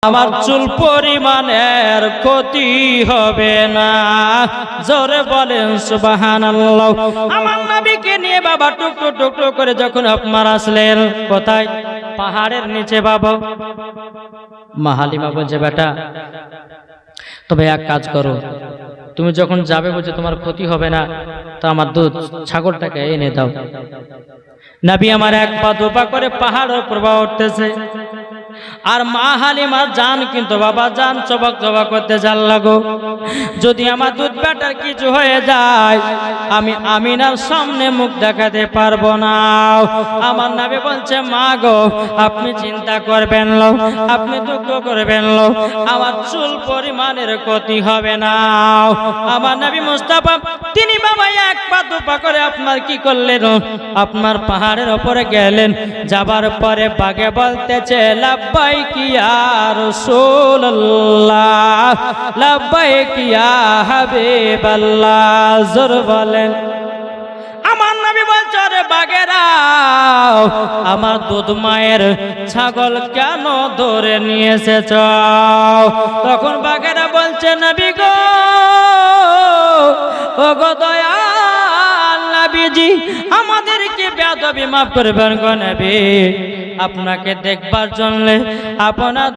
আমার চুল পরিমাণের ক্ষতি হবে না। জোরে বলেন সুবহানাল্লাহ। আমার নবীকে নিয়ে বাবা টুকটুক টুকটুক করে যখন আপনার আসলেন, কোথায়? পাহাড়ের নিচে। বাবা মা হালিমা বলছে, বেটা তবে এক কাজ করো, তুমি যখন যাবে বলছে তোমার ক্ষতি হবে না, তো আমার দুধ ছাগলটাকে এনে দাও। নবী আমার এক পা দুপা করে পাহাড়ের উপর উঠতেছে, আর মা হালিমার জান কিন্তু বাবা জান চবক চবক করতে জাল লাগো, যদি আমার দুধ বেটার কিছু হয়ে যায় আমি আমিনার সামনে মুখ দেখাতে পারবো না। আমার নবী বলছে, মা গো আপনি চিন্তা করবেন লো, আপনি দুঃখ করবেন লো, আমার চুল পরিমাণের ক্ষতি হবে না। আমার নবী মুস্তাফা তিনি বাবা এক পা দুপা করে আপনার কি করলেন, আপনার পাহাড়ের উপরে গেলেন। যাবার পরে বাগে বলতেছে, লাব্বাইক ইয়া রাসূলুল্লাহ, লাব্বাইক ইয়া হাবিবাল্লাহ। জোর বলেন। আমার নবী বলছে, রে বাগেরা আমার দুধ মায়ের ছাগল কেন ধরে নিয়ে এসেছ? তখন বাগেরা বলছে, নবী গো, ও গো দয়াল নবীজি, আমাদেরকে বেয়াদবি মাফ করবেন গো নবী, আপনাকে দেখবার জন্য আপনার